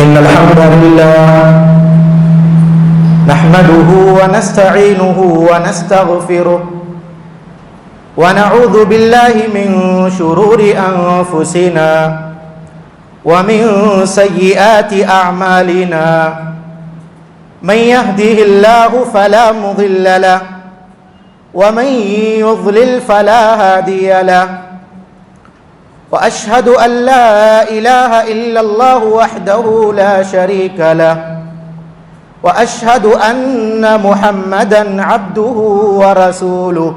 إن الحمد لله نحمده ونستعينه ونستغفره ونعوذ بالله من شرور أنفسنا ومن سيئات أعمالنا من يهده الله فلا مضل له ومن يضلل فلا هادي له وأشهد أن لا إله إلا الله وحده لا شريك له وأشهد أن محمدًا عبده ورسوله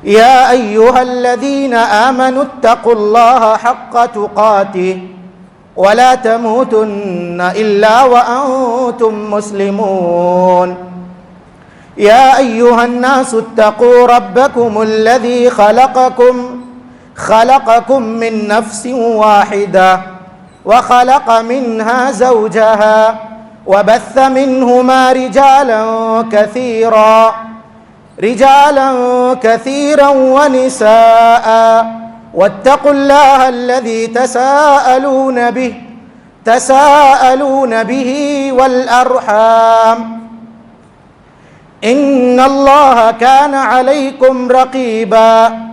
يا أيها الذين آمنوا اتقوا الله حق تقاته ولا تموتن إلا وأنتم مسلمون يا أيها الناس اتقوا ربكم الذي خلقكم من نفس واحدة وخلق منها زوجها وبث منهما رجالا كثيرا ونساء واتقوا الله الذي تساءلون به والأرحام إن الله كان عليكم رقيبا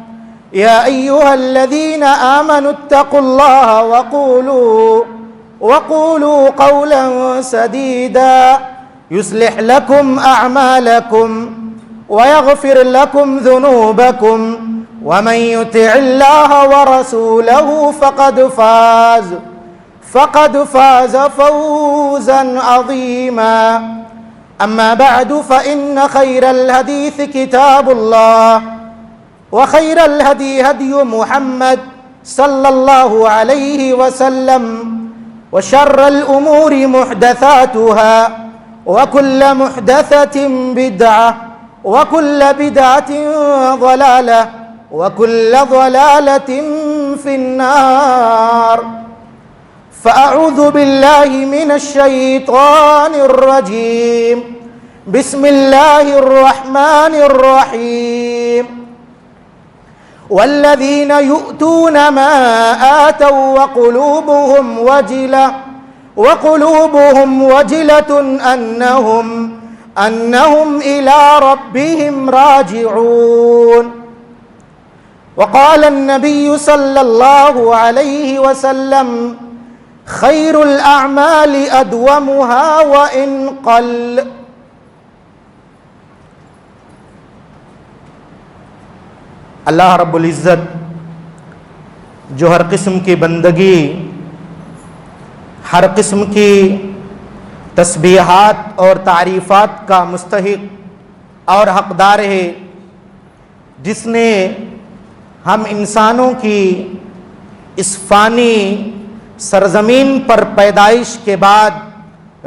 يا أيها الذين آمنوا اتقوا الله وقولوا قولا سديدا يصلح لكم أعمالكم ويغفر لكم ذنوبكم ومن يطع الله ورسوله فقد فاز فوزا عظيما أما بعد فإن خير الحديث كتاب الله وخير الهدي هدي محمد صلى الله عليه وسلم وشر الأمور محدثاتها وكل محدثة بدعة وكل بدعة ضلالة وكل ضلالة في النار فأعوذ بالله من الشيطان الرجيم بسم الله الرحمن الرحيم والذين يؤتون ما آتوا وقلوبهم وجلة أنهم إلى ربهم راجعون وقال النبي صلى الله عليه وسلم خير الأعمال أدومها وإن قل. اللہ رب العزت جو ہر قسم کی بندگی، ہر قسم کی تسبیحات اور تعریفات کا مستحق اور حقدار ہے، جس نے ہم انسانوں کی اس فانی سرزمین پر پیدائش کے بعد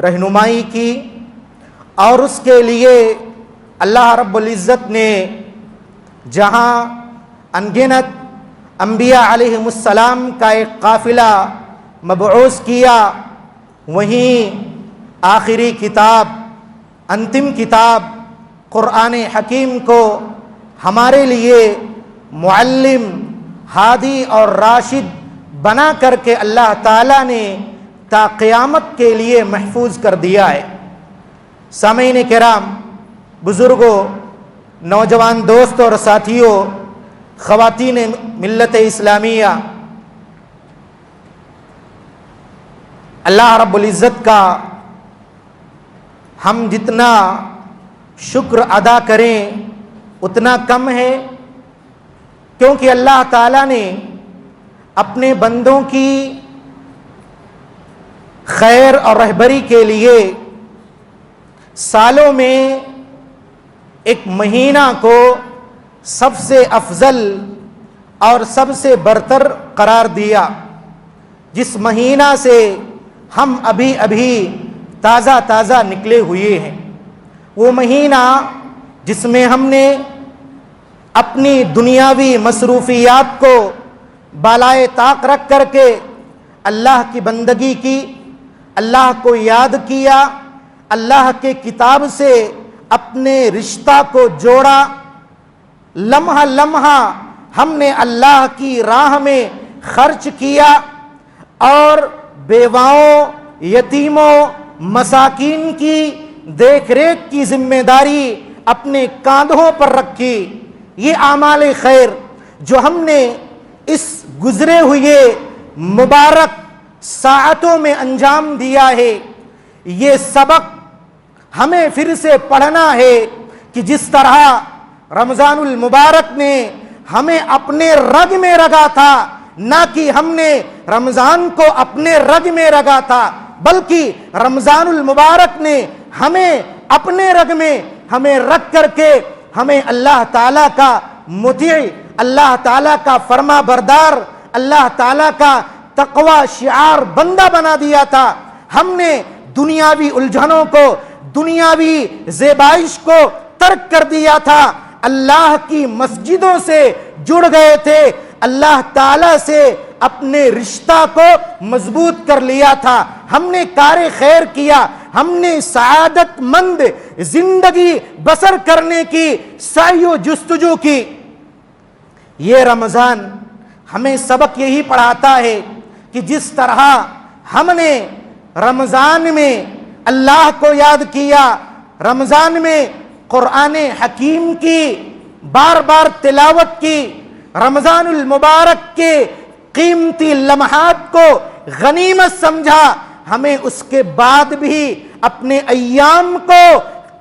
رہنمائی کی، اور اس کے لیے اللہ رب العزت نے جہاں انگنت انبیاء علیہم السلام کا ایک قافلہ مبعوث کیا، وہیں آخری کتاب، انتم کتاب قرآن حکیم کو ہمارے لیے معلم، ہادی اور راشد بنا کر کے اللہ تعالیٰ نے تا قیامت کے لیے محفوظ کر دیا ہے۔ سامعین کرام، بزرگوں، نوجوان دوستوں اور ساتھیوں، خواتین ملت اسلامیہ، اللہ رب العزت کا ہم جتنا شکر ادا کریں اتنا کم ہے، کیونکہ اللہ تعالیٰ نے اپنے بندوں کی خیر اور رہبری کے لیے سالوں میں ایک مہینہ کو سب سے افضل اور سب سے برتر قرار دیا، جس مہینہ سے ہم ابھی تازہ نکلے ہوئے ہیں۔ وہ مہینہ جس میں ہم نے اپنی دنیاوی مصروفیات کو بالائے طاق رکھ کر کے اللہ کی بندگی کی، اللہ کو یاد کیا، اللہ کے کتاب سے اپنے رشتہ کو جوڑا، لمحہ لمحہ ہم نے اللہ کی راہ میں خرچ کیا، اور بیواؤں یتیموں مساکین کی دیکھ ریکھ کی ذمہ داری اپنے کاندھوں پر رکھی۔ یہ اعمال خیر جو ہم نے اس گزرے ہوئے مبارک ساعتوں میں انجام دیا ہے، یہ سبق ہمیں پھر سے پڑھنا ہے کہ جس طرح رمضان المبارک نے ہمیں اپنے رگ میں رگا تھا، نہ کہ ہم نے رمضان کو اپنے رگ میں رگا تھا، بلکہ رمضان المبارک نے ہمیں اپنے رگ میں ہمیں رکھ کر کے ہمیں اللہ تعالیٰ کا مطیع، اللہ تعالیٰ کا فرما بردار، اللہ تعالیٰ کا تقوی شعار بندہ بنا دیا تھا۔ ہم نے دنیاوی الجھنوں کو، دنیاوی زیبائش کو ترک کر دیا تھا، اللہ کی مسجدوں سے جڑ گئے تھے، اللہ تعالیٰ سے اپنے رشتہ کو مضبوط کر لیا تھا، ہم نے کار خیر کیا، ہم نے سعادت مند زندگی بسر کرنے کی سعی و جستجو کی۔ یہ رمضان ہمیں سبق یہی پڑھاتا ہے کہ جس طرح ہم نے رمضان میں اللہ کو یاد کیا، رمضان میں قرآن حکیم کی بار بار تلاوت کی، رمضان المبارک کے قیمتی لمحات کو غنیمت سمجھا، ہمیں اس کے بعد بھی اپنے ایام کو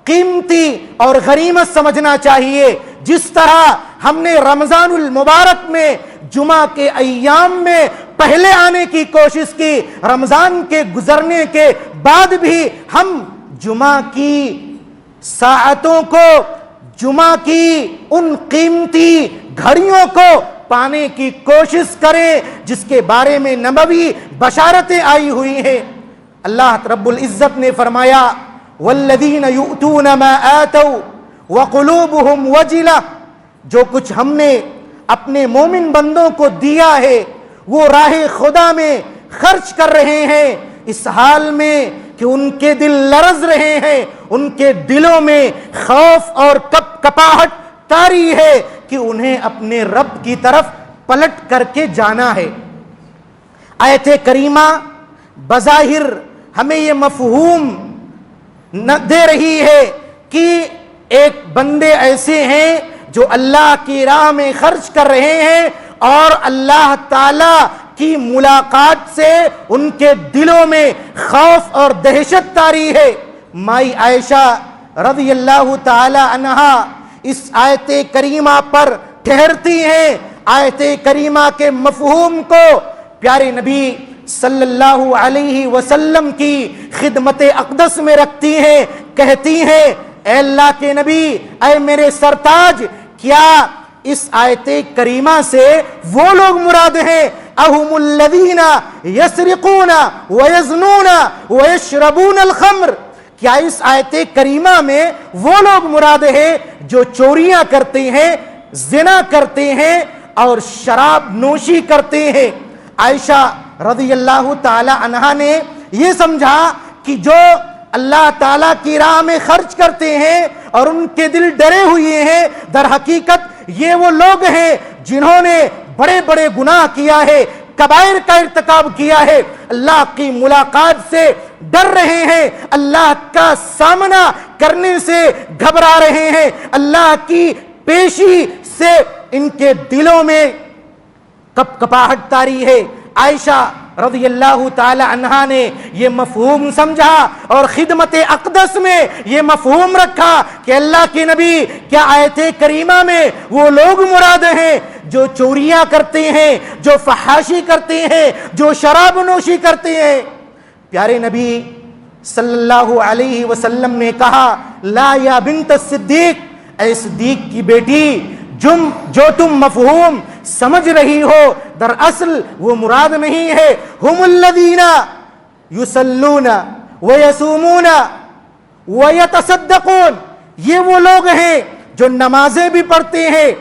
قیمتی اور غنیمت سمجھنا چاہیے۔ جس طرح ہم نے رمضان المبارک میں جمعہ کے ایام میں پہلے آنے کی کوشش کی، رمضان کے گزرنے کے بعد بھی ہم جمعہ کی ساعتوں کو، جمعہ کی ان قیمتی گھڑیوں کو پانے کی کوشش کریں جس کے بارے میں نبوی بشارتیں آئی ہوئی ہیں۔ اللہ رب العزت نے فرمایا والذین یؤتون ما آتوا وقلوبهم وجلہ، جو کچھ ہم نے اپنے مومن بندوں کو دیا ہے وہ راہ خدا میں خرچ کر رہے ہیں، اس حال میں کہ ان کے دل لرز رہے ہیں، ان کے دلوں میں خوف اور کپاہٹ طاری ہے کہ انہیں اپنے رب کی طرف پلٹ کر کے جانا ہے۔ آیت کریمہ بظاہر ہمیں یہ مفہوم دے رہی ہے کہ ایک بندے ایسے ہیں جو اللہ کی راہ میں خرچ کر رہے ہیں اور اللہ تعالی کی ملاقات سے ان کے دلوں میں خوف اور دہشت طاری ہے۔ مائی عائشہ رضی اللہ تعالی عنہا اس آیت کریمہ پر ٹھہرتی ہیں، آیت کریمہ کے مفہوم کو پیارے نبی صلی اللہ علیہ وسلم کی خدمت اقدس میں رکھتی ہیں، کہتی ہیں اے اللہ کے نبی، اے میرے سرتاج، کیا اس آیت کریمہ سے وہ لوگ مراد ہیں اہم الذین یسرقون ویزنون ویشربون الخمر، کیا اس آیت کریمہ میں وہ لوگ مراد ہیں جو چوریاں کرتے ہیں، زنا کرتے ہیں اور شراب نوشی کرتے ہیں؟ عائشہ رضی اللہ تعالی عنہا نے یہ سمجھا کہ جو اللہ تعالیٰ کی راہ میں خرچ کرتے ہیں اور ان کے دل ڈرے ہوئے ہیں، در حقیقت یہ وہ لوگ ہیں جنہوں نے بڑے بڑے گناہ کیا ہے، کبائر کا ارتکاب کیا ہے، اللہ کی ملاقات سے ڈر رہے ہیں، اللہ کا سامنا کرنے سے گھبرا رہے ہیں، اللہ کی پیشی سے ان کے دلوں میں کپاہٹ طاری ہے۔ عائشہ رضی اللہ تعالی عنہا نے یہ مفہوم سمجھا اور خدمت اقدس میں یہ مفہوم رکھا کہ اللہ کے نبی، کیا آیت کریمہ میں وہ لوگ مراد ہیں جو چوریاں کرتے ہیں، جو فحاشی کرتے ہیں، جو شراب نوشی کرتے ہیں؟ پیارے نبی صلی اللہ علیہ وسلم نے کہا لا یا بنت الصدیق، اے صدیق کی بیٹی، جو تم مفہوم سمجھ رہی ہو دراصل وہ مراد نہیں ہے۔ ہم الذین یصلون ویصومون ویتصدقون، یہ وہ لوگ ہیں جو نمازیں بھی پڑھتے ہیں،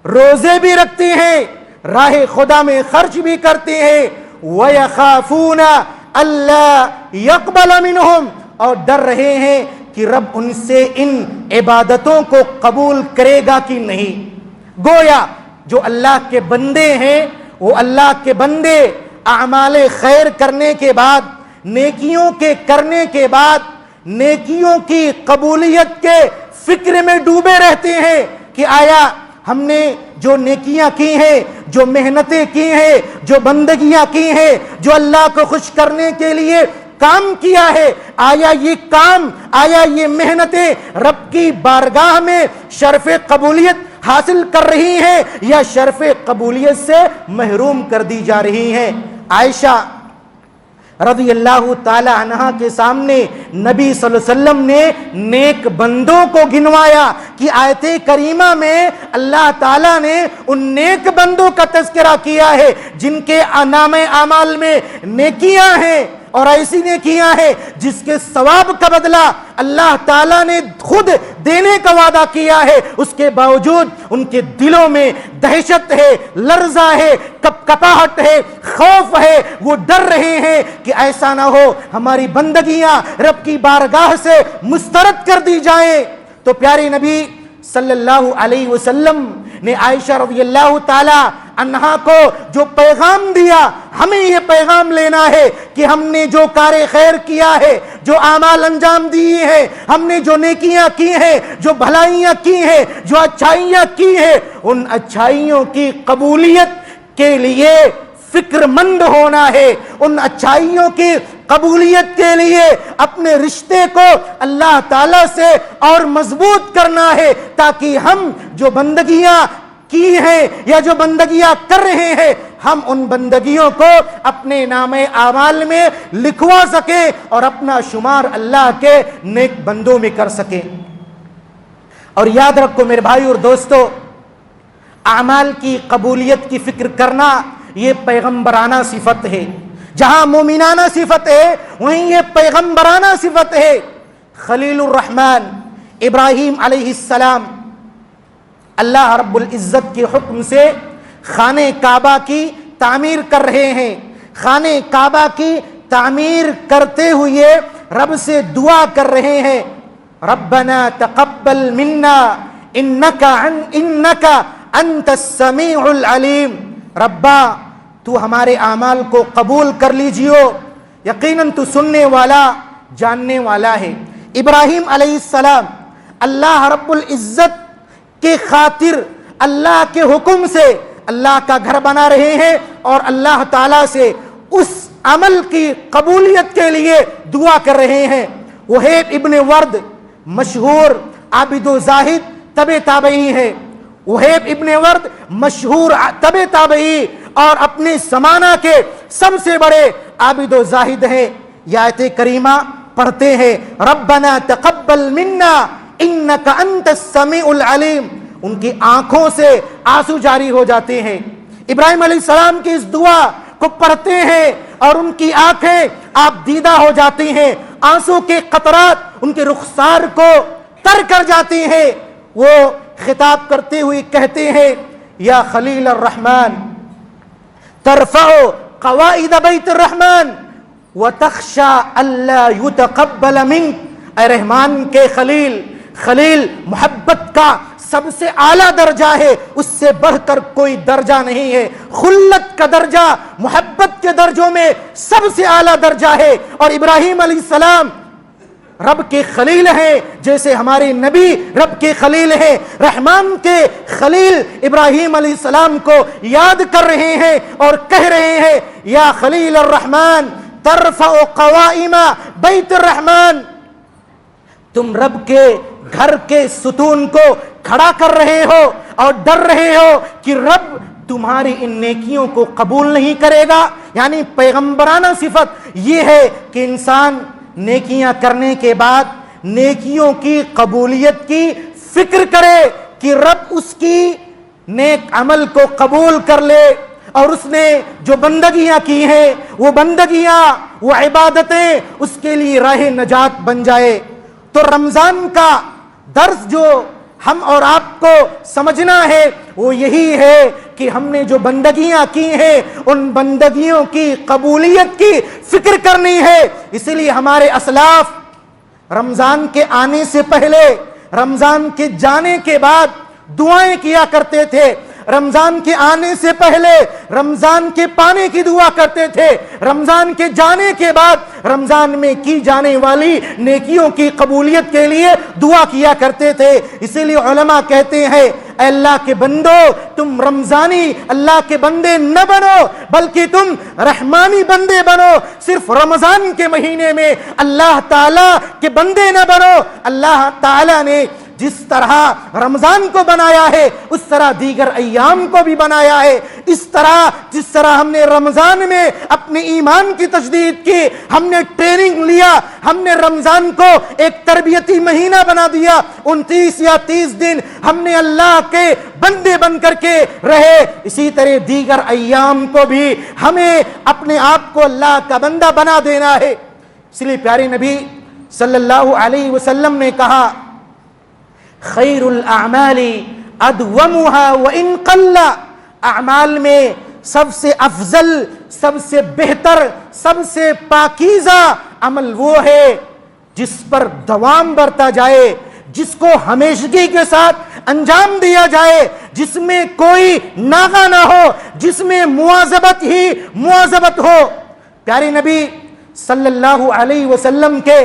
روزے بھی رکھتے ہیں، راہ خدا میں خرچ بھی کرتے ہیں، ویخافون الا یقبل منہم، اور ڈر رہے ہیں کہ رب ان سے ان عبادتوں کو قبول کرے گا کہ نہیں۔ گویا جو اللہ کے بندے ہیں وہ اللہ کے بندے اعمال خیر کرنے کے بعد، نیکیوں کے کرنے کے بعد نیکیوں کی قبولیت کے فکر میں ڈوبے رہتے ہیں کہ آیا ہم نے جو نیکیاں کی ہیں، جو محنتیں کی ہیں، جو بندگیاں کی ہیں، جو اللہ کو خوش کرنے کے لیے کام کیا ہے، آیا یہ کام، آیا یہ محنتیں رب کی بارگاہ میں شرف قبولیت حاصل کر رہی ہیں یا شرف قبولیت سے محروم کر دی جا رہی ہیں؟ عائشہ رضی اللہ تعالی عنہا کے سامنے نبی صلی اللہ علیہ وسلم نے نیک بندوں کو گنوایا کہ آیت کریمہ میں اللہ تعالیٰ نے ان نیک بندوں کا تذکرہ کیا ہے جن کے نام اعمال میں نیکیاں ہیں، اور ایسی نیکیاں ہیں جس کے ثواب کا بدلہ اللہ تعالیٰ نے خود دینے کا وعدہ کیا ہے، اس کے باوجود ان کے دلوں میں دہشت ہے، لرزہ ہے، کپاہٹ ہے، خوف ہے، وہ ڈر رہے ہیں کہ ایسا نہ ہو ہماری بندگیاں رب کی بارگاہ سے مسترد کر دی جائیں۔ تو پیارے نبی صلی اللہ علیہ وسلم نے عائشہ رضی اللہ تعالی عنہا کو جو پیغام دیا، ہمیں یہ پیغام لینا ہے کہ ہم نے جو کار خیر کیا ہے، جو اعمال انجام دیے ہیں، ہم نے جو نیکیاں کی ہیں، جو بھلائیاں کی ہیں، جو اچھائیاں کی ہیں، ان اچھائیوں کی قبولیت کے لیے فکر مند ہونا ہے، ان اچھائیوں کی قبولیت کے لیے اپنے رشتے کو اللہ تعالیٰ سے اور مضبوط کرنا ہے، تاکہ ہم جو بندگیاں کی ہیں یا جو بندگیاں کر رہے ہیں، ہم ان بندگیوں کو اپنے نام اعمال میں لکھوا سکیں اور اپنا شمار اللہ کے نیک بندوں میں کر سکیں۔ اور یاد رکھو میرے بھائی اور دوستو، اعمال کی قبولیت کی فکر کرنا یہ پیغمبرانہ صفت ہے۔ جہاں مومنانہ صفت ہے وہیں یہ پیغمبرانہ صفت ہے۔ خلیل الرحمن ابراہیم علیہ السلام اللہ رب العزت کے حکم سے خانہ کعبہ کی تعمیر کر رہے ہیں۔ خانہ کعبہ کی تعمیر کرتے ہوئے رب سے دعا کر رہے ہیں، ربنا تقبل منا انک انت السمیع العلیم، ربا تو ہمارے اعمال کو قبول کر لیجیو، یقیناً تو سننے والا جاننے والا ہے۔ ابراہیم علیہ السلام اللہ رب العزت کے خاطر اللہ کے حکم سے اللہ کا گھر بنا رہے ہیں اور اللہ تعالیٰ سے اس عمل کی قبولیت کے لیے دعا کر رہے ہیں۔ وہیب ابن ورد مشہور عابد و زاہد تبع تابعی ہے۔ وہیب ابن ورد مشہور تبع تابعی اور اپنے زمانہ کے سب سے بڑے عابد و زاہد ہیں۔ یہ آیت کریمہ پڑھتے ہیں، ربنا تقبل منا انک انت السمیع العلیم، ان کی آنکھوں سے آنسو جاری ہو جاتے ہیں۔ ابراہیم علیہ السلام کی اس دعا کو پڑھتے ہیں اور ان کی آنکھیں آپ دیدہ ہو جاتی ہیں، آنسو کے قطرات ان کے رخسار کو تر کر جاتے ہیں۔ وہ خطاب کرتے ہوئے کہتے ہیں، یا خلیل الرحمن ترفع قواعد بیت الرحمن وتخشى الا يتقبل منك، اے رحمان کے خلیل، خلیل محبت کا سب سے اعلیٰ درجہ ہے، اس سے بڑھ کر کوئی درجہ نہیں ہے۔ خلت کا درجہ محبت کے درجوں میں سب سے اعلیٰ درجہ ہے، اور ابراہیم علیہ السلام رب کے خلیل ہیں، جیسے ہمارے نبی رب کے خلیل ہیں۔ رحمان کے خلیل ابراہیم علیہ السلام کو یاد کر رہے ہیں اور کہہ رہے ہیں، یا خلیل الرحمن ترفع قوائم بیت الرحمن، تم رب کے گھر کے ستون کو کھڑا کر رہے ہو اور ڈر رہے ہو کہ رب تمہاری ان نیکیوں کو قبول نہیں کرے گا۔ یعنی پیغمبرانہ صفت یہ ہے کہ انسان نیکیاں کرنے کے بعد نیکیوں کی قبولیت کی فکر کرے کہ رب اس کی نیک عمل کو قبول کر لے، اور اس نے جو بندگیاں کی ہیں وہ بندگیاں، وہ عبادتیں اس کے لیے راہ نجات بن جائے۔ تو رمضان کا درس جو ہم اور آپ کو سمجھنا ہے وہ یہی ہے کہ ہم نے جو بندگیاں کی ہیں ان بندگیوں کی قبولیت کی فکر کرنی ہے۔ اسی لیے ہمارے اسلاف رمضان کے آنے سے پہلے، رمضان کے جانے کے بعد دعائیں کیا کرتے تھے، رمضان کے آنے سے پہلے رمضان کے پانے کی دعا کرتے تھے، رمضان کے جانے کے بعد رمضان میں کی جانے والی نیکیوں کی قبولیت کے لیے دعا کیا کرتے تھے۔ اسی لیے علماء کہتے ہیں اے اللہ کے بندو، تم رمضانی اللہ کے بندے نہ بنو بلکہ تم رحمانی بندے بنو۔ صرف رمضان کے مہینے میں اللہ تعالیٰ کے بندے نہ بنو۔ اللہ تعالیٰ نے جس طرح رمضان کو بنایا ہے اس طرح دیگر ایام کو بھی بنایا ہے۔ اس طرح جس طرح ہم نے رمضان میں اپنے ایمان کی تجدید کی، ہم نے ٹریننگ لیا، ہم نے رمضان کو ایک تربیتی مہینہ بنا دیا، 29 یا 30 دن ہم نے اللہ کے بندے بن کر کے رہے، اسی طرح دیگر ایام کو بھی ہمیں اپنے آپ کو اللہ کا بندہ بنا دینا ہے۔ اس لیے پیارے نبی صلی اللہ علیہ وسلم نے کہا خیر الاعمال ادومها وان قل، اعمال میں سب سے افضل، سب سے بہتر، سب سے پاکیزہ عمل وہ ہے جس پر دوام برتا جائے، جس کو ہمیشگی کے ساتھ انجام دیا جائے، جس میں کوئی ناغہ نہ ہو، جس میں مواظبت ہی مواظبت ہو۔ پیارے نبی صلی اللہ علیہ وسلم کے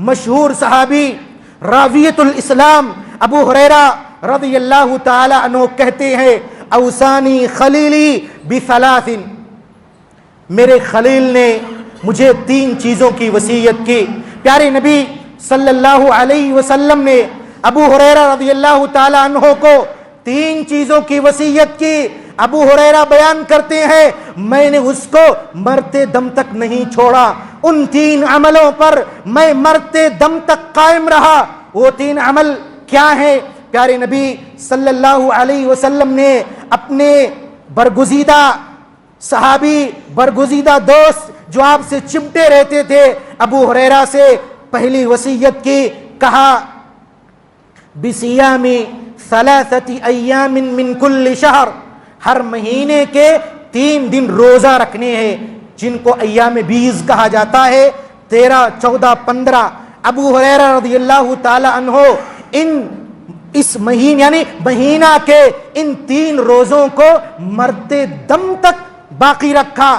مشہور صحابی راویۃ الاسلام ابو ہریرہ رضی اللہ تعالی عنہ کہتے ہیں اوصانی خلیلی بثلاث، میرے خلیل نے مجھے 3 چیزوں کی وصیت کی۔ پیارے نبی صلی اللہ علیہ وسلم نے ابو ہریرہ رضی اللہ تعالی عنہ کو 3 چیزوں کی وصیت کی۔ ابو ہریرہ بیان کرتے ہیں میں نے اس کو مرتے دم تک نہیں چھوڑا، ان 3 عملوں پر میں مرتے دم تک قائم رہا۔ وہ 3 عمل کیا ہیں؟ پیارے نبی صلی اللہ علیہ وسلم نے اپنے برگزیدہ صحابی، برگزیدہ دوست جو آپ سے چمٹے رہتے تھے ابو ہریرہ سے پہلی وصیت کی، کہا بصیام 3 ایام من کل شہر، ہر مہینے کے 3 دن روزہ رکھنے ہیں جن کو ایام 20 کہا جاتا ہے، 13، 14، 15۔ ابو ہریرہ رضی اللہ تعالی عنہ اس مہینے یعنی مہینہ کے ان 3 روزوں کو مرتے دم تک باقی رکھا۔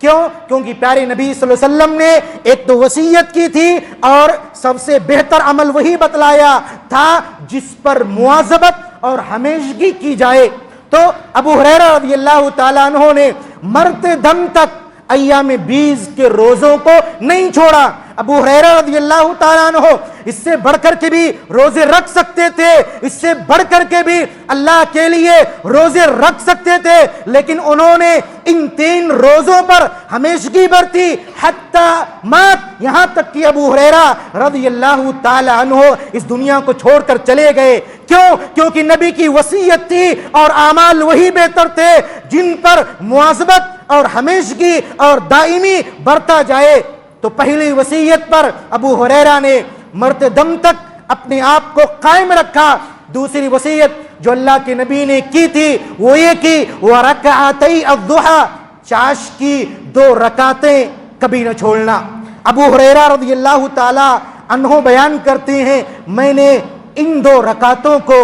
کیوں؟ کیونکہ پیارے نبی صلی اللہ علیہ وسلم نے ایک تو وصیت کی تھی اور سب سے بہتر عمل وہی بتلایا تھا جس پر مواظبت اور ہمیشگی کی جائے۔ تو ابو ہریرہ رضی اللہ تعالیٰ عنہ نے مرتے دم تک ایام 20 کے روزوں کو نہیں چھوڑا۔ ابو ہریرہ رضی اللہ تعالیٰ عنہ اس سے بڑھ کر کے بھی روزے رکھ سکتے تھے، اس سے بڑھ کر کے بھی اللہ کے لیے روزے رکھ سکتے تھے، لیکن انہوں نے ان 3 روزوں پر ہمیشگی برتی حتی مات، یہاں تک کہ ابو ہریرہ رضی اللہ تعالی عنہ اس دنیا کو چھوڑ کر چلے گئے۔ کیوں؟ کیونکہ نبی کی وصیت تھی اور اعمال وہی بہتر تھے جن پر مواظبت اور ہمیشگی اور دائمی برتا جائے۔ تو پہلی وصیت پر ابو ہریرہ نے مرتے دم تک اپنے آپ کو قائم رکھا۔ دوسری وصیت جو اللہ کے نبی نے کی تھی وہ یہ کہ وَرَكَعَتَيْ الضُّحَى، چاش کی 2 رکعتیں کبھی نہ چھوڑنا۔ ابو ہریرہ رضی اللہ تعالی عنہ بیان کرتے ہیں میں نے ان 2 رکعتوں کو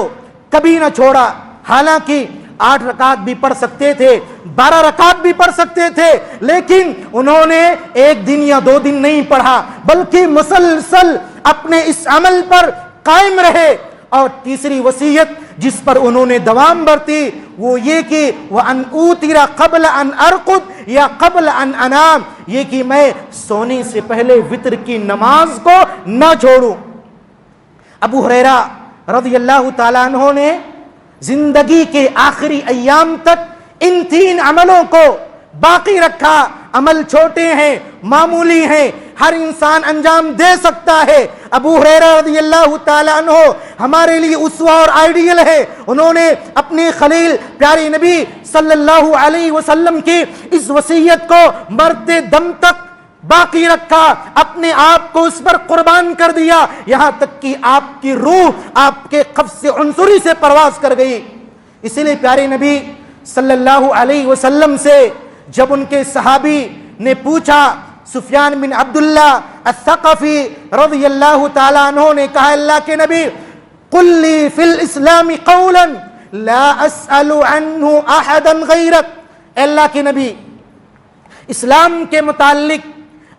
کبھی نہ چھوڑا، حالانکہ 8 رکعت بھی پڑھ سکتے تھے، 12 رکعت بھی پڑھ سکتے تھے، لیکن انہوں نے 1 دن یا 2 دن نہیں پڑھا بلکہ مسلسل اپنے اس عمل پر قائم رہے۔ اور تیسری وصیت جس پر انہوں نے دوام برتی وہ یہ کہ وَأَنْ أُوتِرَ قَبْلَ أَنْ أَرْقُدْ یا قبل أَنْ أَنَامَ، یہ کہ میں سونے سے پہلے وتر کی نماز کو نہ چھوڑوں۔ ابو ہریرہ رضی اللہ تعالیٰ عنہ نے زندگی کے آخری ایام تک ان 3 عملوں کو باقی رکھا۔ عمل چھوٹے ہیں، معمولی ہیں، ہر انسان انجام دے سکتا ہے۔ ابو ہریرہ رضی اللہ تعالی عنہ ہمارے لیے اسوہ اور آئیڈیل ہے۔ انہوں نے اپنے خلیل پیارے نبی صلی اللہ علیہ وسلم کی اس وصیت کو مرتے دم تک باقی رکھا، اپنے آپ کو اس پر قربان کر دیا، یہاں تک کہ آپ کی روح آپ کے قبض عنصری سے پرواز کر گئی۔ اسی لیے پیارے نبی صلی اللہ علیہ وسلم سے جب ان کے صحابی نے پوچھا، سفیان بن عبداللہ الثقفی رضی اللہ تعالیٰ عنہ نے کہا اللہ کے نبی قل لی فی الاسلام قولا، لا اسأل عنہ احدا غیرک، اے اللہ کے نبی اسلام کے متعلق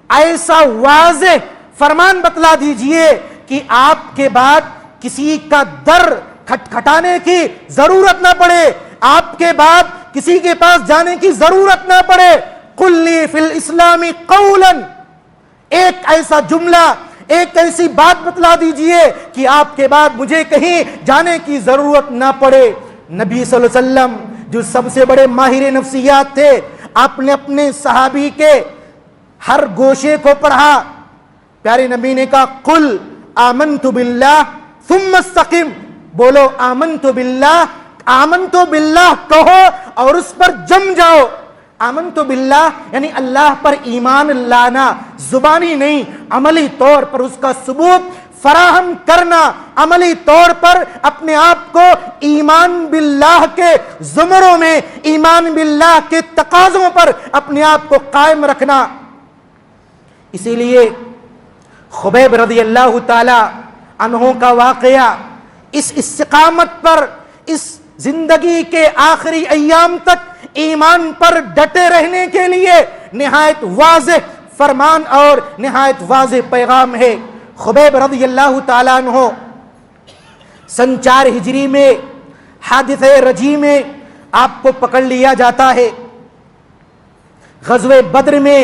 ایسا واضح فرمان بتلا دیجئے کہ آپ کے بعد کسی کا در کھٹکھٹانے کی ضرورت نہ پڑے، آپ کے بعد کسی کے پاس جانے کی ضرورت نہ پڑے۔ قل لی فی الاسلام قولا، ایک ایسا جملہ، ایک ایسی بات بتلا دیجئے کہ آپ کے بعد مجھے کہیں جانے کی ضرورت نہ پڑے۔ نبی صلی اللہ علیہ وسلم جو سب سے بڑے ماہر نفسیات تھے، آپ نے اپنے صحابی کے ہر گوشے کو پڑھا۔ پیارے نبی نے کہا قل آمنت باللہ ثم استقم، بولو آمنت باللہ، آمنت باللہ کہو اور اس پر جم جاؤ۔ آمنت باللہ یعنی اللہ پر ایمان لانا، زبانی نہیں، عملی طور پر اس کا ثبوت فراہم کرنا، عملی طور پر اپنے آپ کو ایمان باللہ کے زمروں میں، ایمان باللہ کے تقاضوں پر اپنے آپ کو قائم رکھنا۔ اسی لیے خبیب رضی اللہ تعالی عنہ کا واقعہ اس استقامت پر، اس زندگی کے آخری ایام تک ایمان پر ڈٹے رہنے کے لیے نہایت واضح فرمان اور نہایت واضح پیغام ہے۔ خبیب رضی اللہ تعالیٰ عنہ سن 4 ہجری میں حادثہ رجی میں آپ کو پکڑ لیا جاتا ہے۔ غزوہ بدر میں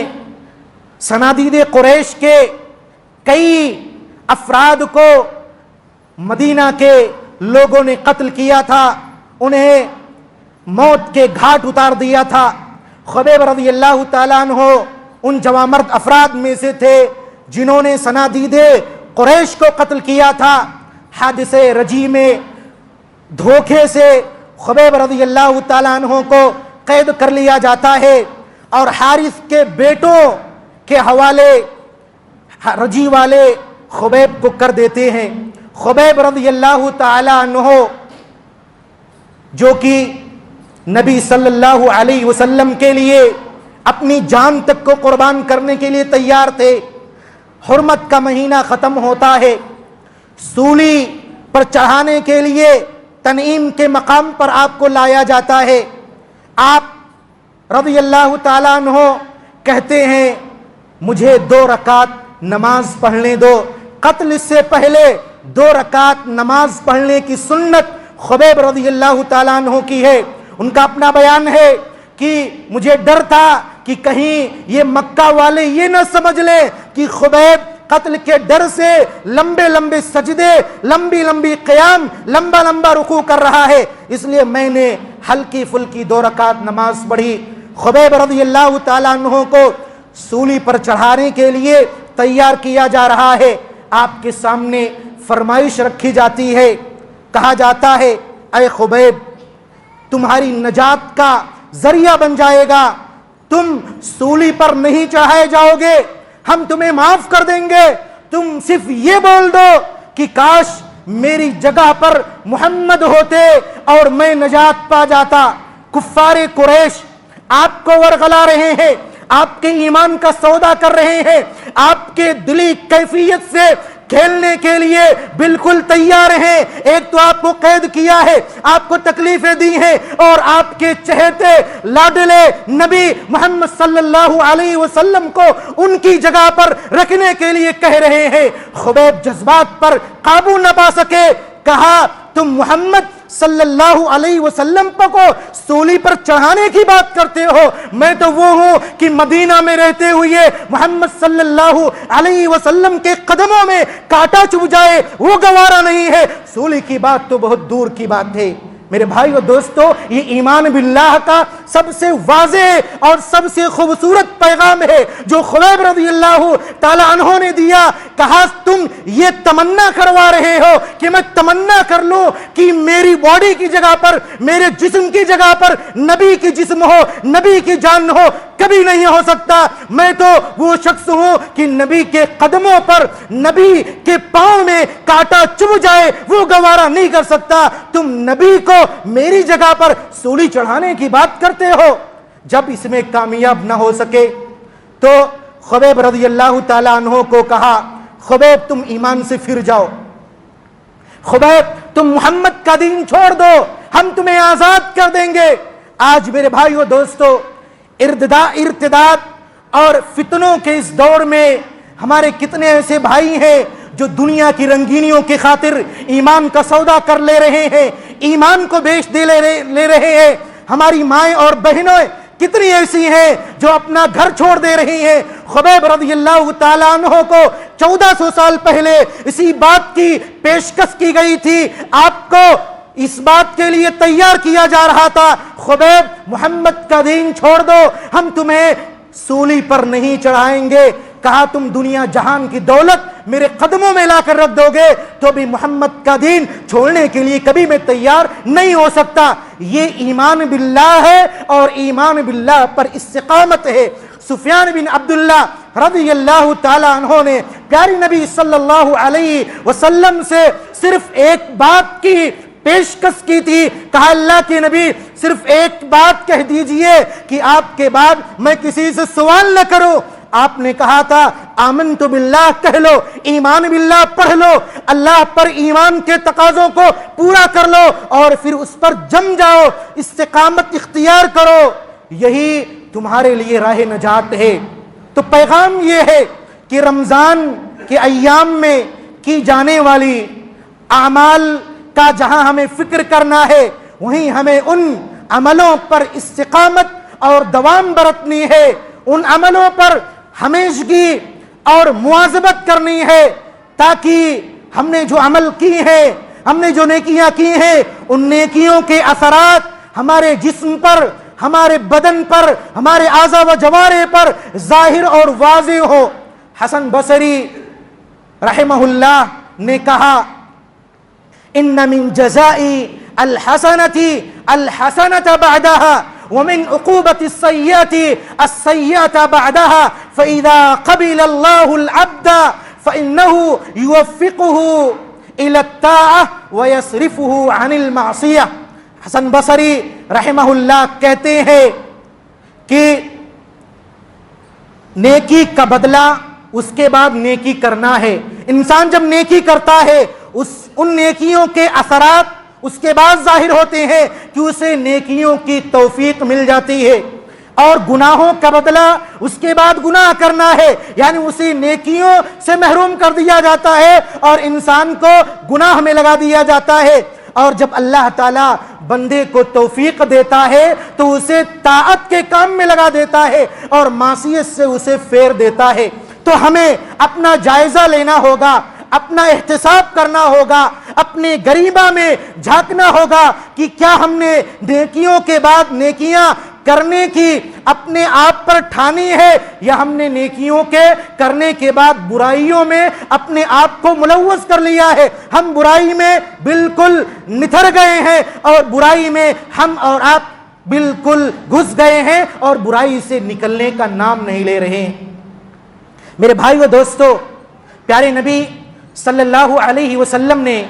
صنادید قریش کے کئی افراد کو مدینہ کے لوگوں نے قتل کیا تھا، انہیں موت کے گھاٹ اتار دیا تھا۔ خبیب رضی اللہ تعالیٰ عنہ ان جوامرد افراد میں سے تھے جنہوں نے صنادید قریش کو قتل کیا تھا۔ حادثہ رجی میں دھوکے سے خبیب رضی اللہ تعالیٰ عنہ کو قید کر لیا جاتا ہے اور حارث کے بیٹوں کے حوالے رجی والے خبیب کو کر دیتے ہیں۔ خبیب رضی اللہ تعالیٰ عنہ جو کہ نبی صلی اللہ علیہ وسلم کے لیے اپنی جان تک کو قربان کرنے کے لیے تیار تھے۔ حرمت کا مہینہ ختم ہوتا ہے، سولی پر چڑھانے کے لیے تنعیم کے مقام پر آپ کو لایا جاتا ہے۔ آپ رضی اللہ تعالیٰ عنہ کہتے ہیں مجھے 2 رکعت نماز پڑھنے دو۔ قتل سے پہلے 2 رکعت نماز پڑھنے کی سنت خبیب رضی اللہ تعالیٰ عنہ کی ہے۔ ان کا اپنا بیان ہے کہ مجھے ڈر تھا کہ کہیں یہ مکہ والے یہ نہ سمجھ لیں کہ خبیب قتل کے ڈر سے لمبے لمبے سجدے، لمبی لمبی قیام، لمبا لمبا رکوع کر رہا ہے، اس لیے میں نے ہلکی پھلکی 2 رکعت نماز پڑھی۔ خبیب رضی اللہ تعالیٰ عنہ کو سولی پر چڑھانے کے لیے تیار کیا جا رہا ہے۔ آپ کے سامنے فرمائش رکھی جاتی ہے، کہا جاتا ہے اے خبیب تمہاری نجات کا ذریعہ بن جائے گا، تم سولی پر نہیں چڑھائے جاؤ گے، ہم تمہیں معاف کر دیں گے، تم صرف یہ بول دو کہ کاش میری جگہ پر محمد ہوتے اور میں نجات پا جاتا۔ کفار قریش آپ کو ورغلا رہے ہیں، آپ کے ایمان کا سودا کر رہے ہیں، آپ کے دلی کیفیت سے کھیلنے کے لیے بالکل تیار ہیں۔ ایک تو آپ کو قید کیا ہے، آپ کو تکلیفیں دی ہیں، اور آپ کے چہتے لاڈلے نبی محمد صلی اللہ علیہ وسلم کو ان کی جگہ پر رکھنے کے لیے کہہ رہے ہیں۔ خبیب جذبات پر قابو نہ پا سکے، کہا تم محمد صلی اللہ علیہ وسلم کو سولی پر چڑھانے کی بات کرتے ہو، میں تو وہ ہوں کہ مدینہ میں رہتے ہوئے محمد صلی اللہ علیہ وسلم کے قدموں میں کانٹا چبھ جائے وہ گوارا نہیں ہے، سولی کی بات تو بہت دور کی بات ہے۔ میرے بھائی و دوستو، یہ ایمان باللہ کا سب سے واضح اور سب سے خوبصورت پیغام ہے جو خبیب رضی اللہ تعالی عنہ نے دیا۔ کہا تم یہ تمنا کروا رہے ہو کہ میں تمنا کر لوں کہ میری باڈی کی جگہ پر، میرے جسم کی جگہ پر نبی کی جسم ہو، نبی کی جان ہو، کبھی نہیں ہو سکتا۔ میں تو وہ شخص ہوں کہ نبی کے قدموں پر، نبی کے پاؤں میں کانٹا چبھ جائے وہ گوارا نہیں کر سکتا۔ تم نبی کو میری جگہ پر سولی چڑھانے کی بات کرتے ہو۔ جب اس میں کامیاب نہ ہو سکے تو خبیب رضی اللہ تعالی عنہ کو کہا خبیب تم ایمان سے پھر جاؤ، خبیب تم محمد کا دین چھوڑ دو، ہم تمہیں آزاد کر دیں گے۔ آج میرے بھائیو دوستو، ارتداد اور فتنوں کے اس دور میں ہمارے کتنے ایسے بھائی ہیں جو دنیا کی رنگینیوں کی خاطر ایمان کا سودا کر لے رہے ہیں، ایمان کو بیچ دے لے رہے ہیں۔ ہماری مائیں اور بہنیں کتنی ایسی ہیں جو اپنا گھر چھوڑ دے رہی ہیں۔ خبیب رضی اللہ تعالیٰ عنہ کو 1400 سال پہلے اسی بات کی پیشکش کی گئی تھی، آپ کو اس بات کے لیے تیار کیا جا رہا تھا، خبیب محمد کا دین چھوڑ دو، ہم تمہیں سولی پر نہیں چڑھائیں گے۔ کہا تم دنیا جہان کی دولت میرے قدموں میں لا کر رکھ دو گے تو بھی محمد کا دین چھوڑنے کے لیے کبھی میں تیار نہیں ہو سکتا۔ یہ ایمان باللہ ہے اور ایمان باللہ پر استقامت ہے۔ سفیان بن عبداللہ رضی اللہ تعالیٰ عنہ نے پیارے نبی صلی اللہ علیہ وسلم سے صرف ایک بات کی پیشکش کی تھی، کہا اللہ کے نبی صرف ایک بات کہہ دیجئے کہ آپ کے بعد میں کسی سے سوال نہ کروں۔ آپ نے کہا تھا آمنت باللہ کہہ لو، ایمان باللہ پڑھ لو، اللہ پر ایمان کے تقاضوں کو پورا کر لو اور پھر اس پر جم جاؤ، استقامت اختیار کرو، یہی تمہارے لیے راہ نجات ہے۔ تو پیغام یہ ہے کہ رمضان کے ایام میں کی جانے والی اعمال کا جہاں ہمیں فکر کرنا ہے، وہیں ہمیں ان عملوں پر استقامت اور دوام برتنی ہے، ان عملوں پر ہمیشگی اور مواظبت کرنی ہے، تاکہ ہم نے جو عمل کی ہے، ہم نے جو نیکیاں کی ہیں، ان نیکیوں کے اثرات ہمارے جسم پر، ہمارے بدن پر، ہمارے اعضاء و جوارح پر ظاہر اور واضح ہو۔ حسن بصری رحمہ اللہ نے کہا ان من جزاء الحسنة الحسنة بعدها ومن عقوبة السيئة السيئة بعدها فإذا قبل الله العبد فإنه يوفقه إلى الطاعة ويصرفه عن المعصية۔ حسن بصری رحمہ اللہ کہتے ہیں کہ نیکی کا بدلہ اس کے بعد نیکی کرنا ہے۔ انسان جب نیکی کرتا ہے ان نیکیوں کے اثرات اس کے بعد ظاہر ہوتے ہیں کہ اسے نیکیوں کی توفیق مل جاتی ہے، اور گناہوں کا بدلہ اس کے بعد گناہ کرنا ہے، یعنی اسے نیکیوں سے محروم کر دیا جاتا ہے اور انسان کو گناہ میں لگا دیا جاتا ہے۔ اور جب اللہ تعالیٰ بندے کو توفیق دیتا ہے تو اسے طاعت کے کام میں لگا دیتا ہے اور معصیت سے اسے پھیر دیتا ہے۔ تو ہمیں اپنا جائزہ لینا ہوگا، اپنا احتساب کرنا ہوگا، اپنے گریباں میں جھانکنا ہوگا کہ کیا ہم نے نیکیوں کے بعد نیکیاں کرنے کی اپنے آپ پر ٹھانی ہے، یا ہم نے نیکیوں کے کرنے کے بعد برائیوں میں اپنے آپ کو ملوث کر لیا ہے، ہم برائی میں بالکل نتھر گئے ہیں اور برائی میں ہم اور آپ بالکل گھس گئے ہیں اور برائی سے نکلنے کا نام نہیں لے رہے ہیں۔ میرے بھائیو دوستو، پیارے نبی صلی اللہ علیہ وسلم نے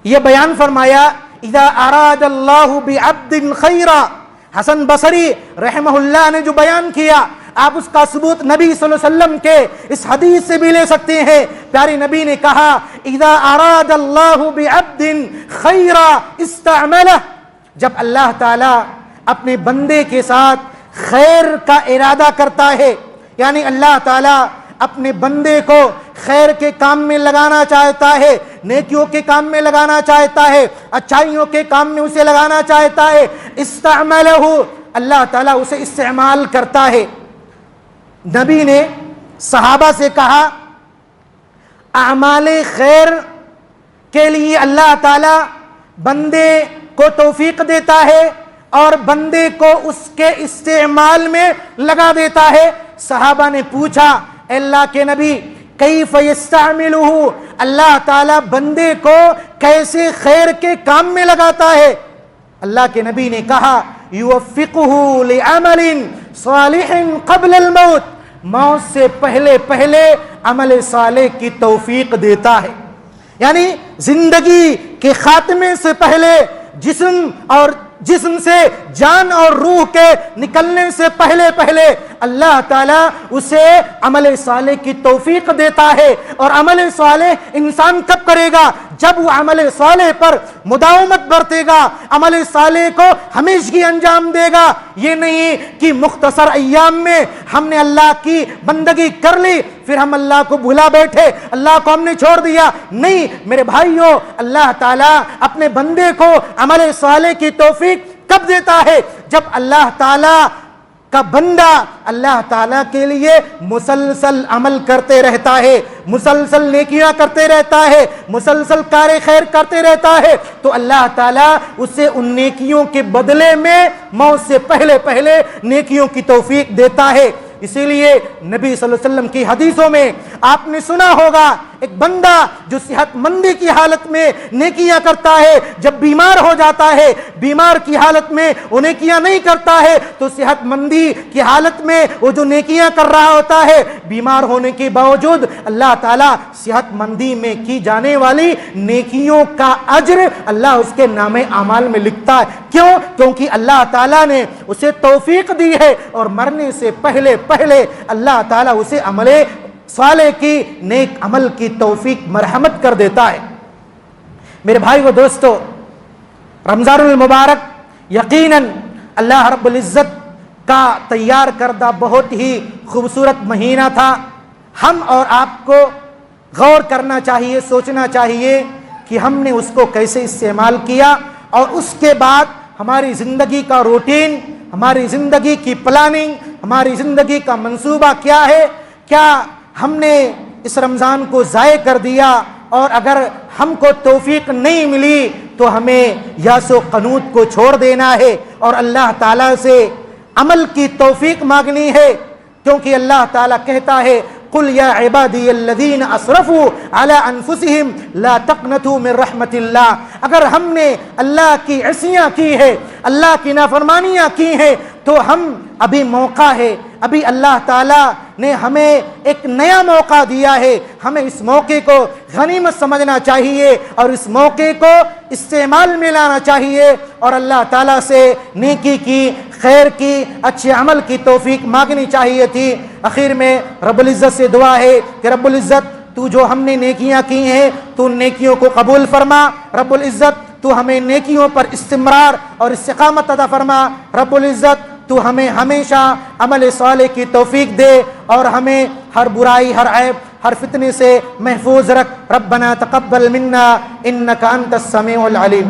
یہ بیان فرمایا اذا اراد اللہ بعبد خیرا۔ حسن بصری رحمہ اللہ نے جو بیان کیا، آپ اس کا ثبوت نبی صلی اللہ علیہ وسلم کے اس حدیث سے بھی لے سکتے ہیں۔ پیارے نبی نے کہا اذا اراد اللہ بعبد خیرا استعملہ، جب اللہ تعالی اپنے بندے کے ساتھ خیر کا ارادہ کرتا ہے، یعنی اللہ تعالی اپنے بندے کو خیر کے کام میں لگانا چاہتا ہے، نیکیوں کے کام میں لگانا چاہتا ہے، اچھائیوں کے کام میں اسے لگانا چاہتا ہے، استعملہ، اللہ تعالیٰ اسے استعمال کرتا ہے۔ نبی نے صحابہ سے کہا اعمال خیر کے لیے اللہ تعالیٰ بندے کو توفیق دیتا ہے اور بندے کو اس کے استعمال میں لگا دیتا ہے۔ صحابہ نے پوچھا اے اللہ کے نبی کیف یستعملہ، اللہ تعالیٰ بندے کو کیسے خیر کے کام میں لگاتا ہے؟ اللہ کے نبی نے کہا یوفقہ لعمل صالح قبل الموت، موت سے پہلے عمل صالح کی توفیق دیتا ہے، یعنی زندگی کے خاتمے سے پہلے جسم سے جان اور روح کے نکلنے سے پہلے پہلے اللہ تعالیٰ اسے عمل صالح کی توفیق دیتا ہے۔ اور عمل صالح انسان کب کرے گا؟ جب وہ عمل صالح پر مداومت برتے گا، عمل صالح کو ہمیشگی انجام دے گا۔ یہ نہیں کہ مختصر ایام میں ہم نے اللہ کی بندگی کر لی پھر ہم اللہ کو بھلا بیٹھے، اللہ کو ہم نے چھوڑ دیا۔ نہیں میرے بھائیوں، اللہ تعالیٰ اپنے بندے کو عمل صالح کی توفیق کب دیتا ہے؟ جب اللہ تعالیٰ کا بندہ اللہ تعالیٰ کے لیے مسلسل عمل کرتے رہتا ہے، مسلسل نیکیاں کرتے رہتا ہے، مسلسل کار خیر کرتے رہتا ہے، تو اللہ تعالیٰ اسے ان نیکیوں کے بدلے میں موت سے پہلے پہلے نیکیوں کی توفیق دیتا ہے۔ اسی لیے نبی صلی اللہ علیہ وسلم کی حدیثوں میں آپ نے سنا ہوگا، ایک بندہ جو صحت مندی کی حالت میں نیکیاں کرتا ہے، جب بیمار ہو جاتا ہے، بیمار کی حالت میں وہ نیکیاں نہیں کرتا ہے، تو صحت مندی کی حالت میں وہ جو نیکیاں کر رہا ہوتا ہے، بیمار ہونے کے باوجود اللہ تعالیٰ صحت مندی میں کی جانے والی نیکیوں کا اجر اللہ اس کے نام اعمال میں لکھتا ہے۔ کیوں؟ کیونکہ اللہ تعالیٰ نے اسے توفیق دی ہے اور مرنے سے پہلے اللہ تعالیٰ اسے عمل صالح کی نیک عمل کی توفیق مرحمت کر دیتا ہے۔ میرے بھائی و دوستو، رمضان المبارک یقیناً اللہ رب العزت کا تیار کردہ بہت ہی خوبصورت مہینہ تھا۔ ہم اور آپ کو غور کرنا چاہیے، سوچنا چاہیے کہ ہم نے اس کو کیسے استعمال کیا، اور اس کے بعد ہماری زندگی کا روٹین، ہماری زندگی کی پلاننگ، ہماری زندگی کا منصوبہ کیا ہے۔ کیا ہم نے اس رمضان کو ضائع کر دیا؟ اور اگر ہم کو توفیق نہیں ملی تو ہمیں یاس و قنوط کو چھوڑ دینا ہے اور اللہ تعالیٰ سے عمل کی توفیق مانگنی ہے، کیونکہ اللہ تعالیٰ کہتا ہے قل یا عبادی الذین اسرفوا علی انفسہم لا تقنطوا من رحمت اللہ۔ اگر ہم نے اللہ کی عصیاں کی ہے، اللہ کی نافرمانیاں کی ہیں، تو ہم ابھی موقع ہے، ابھی اللہ تعالیٰ نے ہمیں ایک نیا موقع دیا ہے، ہمیں اس موقع کو غنیمت سمجھنا چاہیے اور اس موقع کو استعمال میں لانا چاہیے اور اللہ تعالیٰ سے نیکی کی، خیر کی، اچھے عمل کی توفیق مانگنی چاہیے تھی۔ آخر میں رب العزت سے دعا ہے کہ رب العزت تو جو ہم نے نیکیاں کی ہیں تو ان نیکیوں کو قبول فرما، رب العزت تو ہمیں نیکیوں پر استمرار اور استقامت عطا فرما، رب العزت تو ہمیں ہمیشہ عمل صالح کی توفیق دے اور ہمیں ہر برائی، ہر عیب، ہر فتنے سے محفوظ رکھ۔ ربنا تقبل منا انک انت السمیع العلیم۔